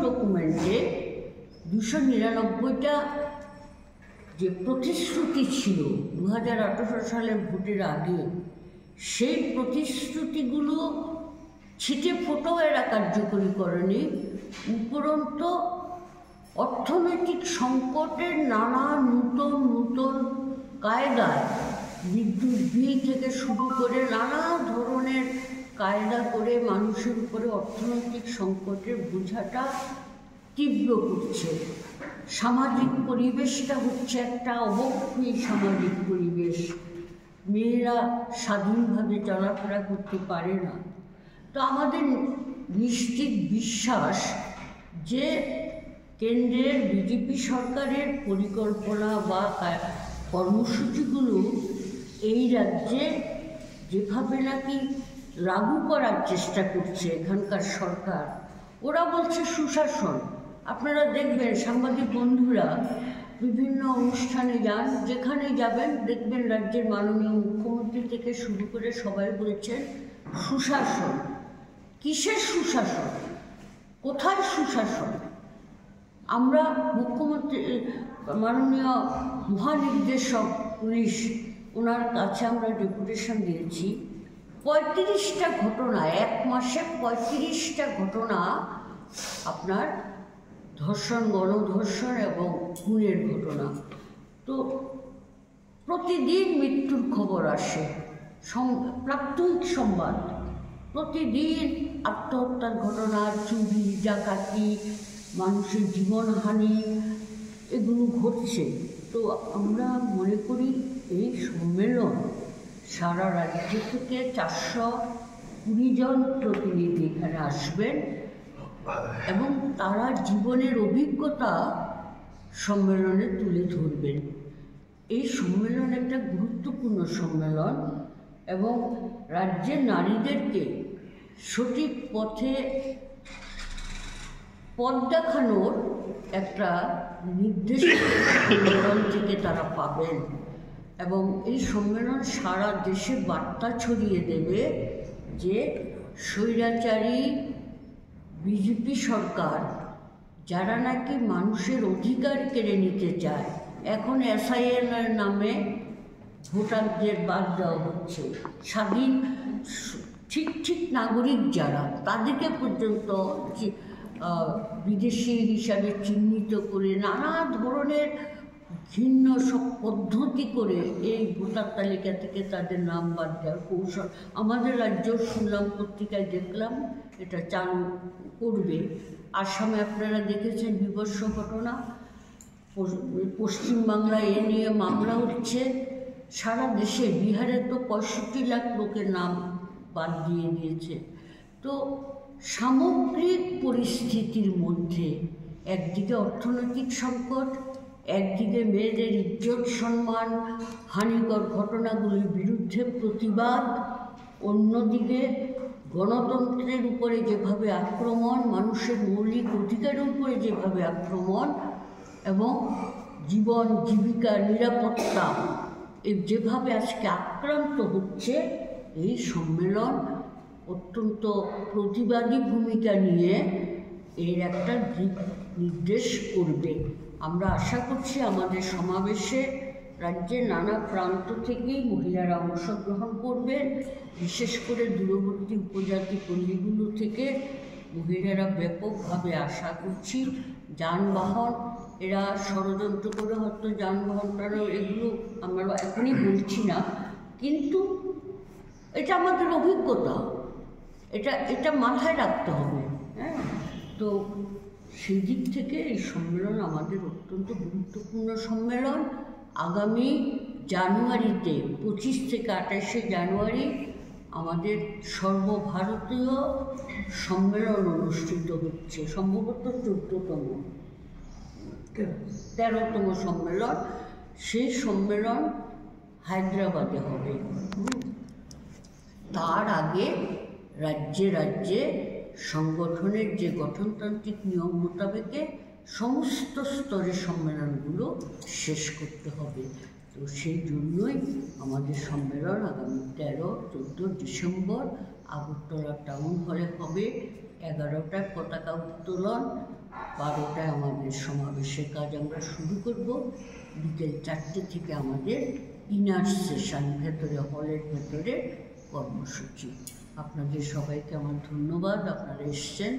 ডকুমেন্টে 299টা যে প্রতিশ্রুতি ছিল 2018 সালের ভোটের আগে, সেই প্রতিশ্রুতিগুলো ছিটে ফোটো এরা কার্যকরী করেনি। উপরন্তু অর্থনৈতিক সংকটের নানা নূতন কায়দায় বিদ্যুৎ বিল থেকে শুরু করে নানা ধরনের কায়দা করে মানুষের উপরে অর্থনৈতিক সংকটের বোঝাটা তীব্র করছে। সামাজিক পরিবেশটা হচ্ছে একটা অবক্ষয়ী সামাজিক পরিবেশ, মেয়েরা স্বাধীনভাবে চলাফেরা করতে পারে না। তো আমাদের নিশ্চিত বিশ্বাস যে কেন্দ্রের বিজেপি সরকারের পরিকল্পনা বা কর্মসূচিগুলো এই রাজ্যে যেভাবে নাকি লাগু করার চেষ্টা করছে এখানকার সরকার, ওরা বলছে সুশাসন। আপনারা দেখবেন সাংবাদিক বন্ধুরা বিভিন্ন অনুষ্ঠানে যান, যেখানে যাবেন দেখবেন রাজ্যের মাননীয় মুখ্যমন্ত্রী থেকে শুরু করে সবাই বলছেন সুশাসন। কিসের সুশাসন? কোথায় সুশাসন? আমরা মুখ্যমন্ত্রী মাননীয় মহানির্দেশক পুলিশ, ওনার কাছে আমরা ডেপুটেশন দিয়েছি। 35টা ঘটনা, এক মাসে 35টা ঘটনা আপনার ধর্ষণ, গণধর্ষণ এবং খুনের ঘটনা। তো প্রতিদিন মৃত্যুর খবর আসে, প্রাত্যহিক সংবাদ, প্রতিদিন আত্মহত্যার ঘটনা, চুরি, ডাকাতি, মানুষের জীবনহানি, এগুলো ঘটছে। তো আমরা মনে করি এই সম্মেলন সারা রাজ্য থেকে 420 জন প্রতিনিধি এখানে আসবেন এবং তারা জীবনের অভিজ্ঞতা সম্মেলনে তুলে ধরবেন। এই সম্মেলন একটা গুরুত্বপূর্ণ সম্মেলন এবং রাজ্যের নারীদেরকে সঠিক পথে পথ দেখানোর একটা নির্দেশ সম্মেলন থেকে তারা পাবেন এবং এই সম্মেলন সারা দেশে বার্তা ছড়িয়ে দেবে যে স্বৈরাচারী বিজেপি সরকার, যারা নাকি মানুষের অধিকার কেড়ে নিতে চায়, এখন SIN-এর নামে ভোটারদের বাদ দেওয়া হচ্ছে। স্বাধীন ঠিক নাগরিক যারা, তাদেরকে পর্যন্ত বিদেশি হিসাবে চিহ্নিত করে নানা ধরনের ভিন্ন সব পদ্ধতি করে এই ভোটার তালিকা থেকে তাদের নাম বাদ দেওয়ার কৌশল আমাদের রাজ্য শুনলাম, পত্রিকায় দেখলাম এটা চালু করবে। আসামে আপনারা দেখেছেন বিভৎস ঘটনা, পশ্চিমবাংলায় এ নিয়ে মামলা হচ্ছে। সারা দেশে বিহারে তো 65 লাখ লোকের নাম বাদ দিয়ে দিয়েছে। তো সামগ্রিক পরিস্থিতির মধ্যে একদিকে অর্থনৈতিক সংকট, একদিকে মেয়েদের ইজ্জত সম্মান হানিকর ঘটনাগুলির বিরুদ্ধে প্রতিবাদ, অন্যদিকে গণতন্ত্রের উপরে যেভাবে আক্রমণ, মানুষের মৌলিক অধিকারের উপরে যেভাবে আক্রমণ এবং জীবন জীবিকা নিরাপত্তা যেভাবে আজকে আক্রান্ত হচ্ছে, এই সম্মেলন অত্যন্ত প্রতিবাদী ভূমিকা নিয়ে এর একটা দিক নির্দেশ করবে। আমরা আশা করছি আমাদের সমাবেশে রাজ্যের নানা প্রান্ত থেকেই মহিলারা অংশগ্রহণ করবেন। বিশেষ করে দূরবর্তী উপজাতি পল্লীগুলো থেকে মহিলারা ব্যাপকভাবে আশা করছি। যানবাহন এরা ষড়যন্ত্র করে হয়তো যানবাহনটারও, এগুলো আমরা এখনই বলছি না, কিন্তু এটা আমাদের অভিজ্ঞতা, এটা মাথায় রাখতে হবে। হ্যাঁ, তো সেই দিক থেকে এই সম্মেলন আমাদের অত্যন্ত গুরুত্বপূর্ণ সম্মেলন। আগামী জানুয়ারিতে 25 থেকে 28শে জানুয়ারি আমাদের সর্বভারতীয় সম্মেলন অনুষ্ঠিত হচ্ছে, সম্ভবত 13তম সম্মেলন। সেই সম্মেলন হায়দ্রাবাদে হবে। তার আগে রাজ্যে রাজ্যে সংগঠনের যে গঠনতান্ত্রিক নিয়ম মোতাবেকে সমস্ত স্তরের সম্মেলনগুলো শেষ করতে হবে। তো সেই জন্যই আমাদের সম্মেলন আগামী 13-14 ডিসেম্বর আগরতলা টাউন হলে হবে। 11টায় পতাকা উত্তোলন, 12টায় আমাদের সমাবেশের কাজ আমরা শুরু করব। বিকেল 4টে থেকে আমাদের ইনার সেশন হলের ভেতরে কর্মসূচি। আপনাদের সবাইকে আমার ধন্যবাদ, আপনারা এসছেন।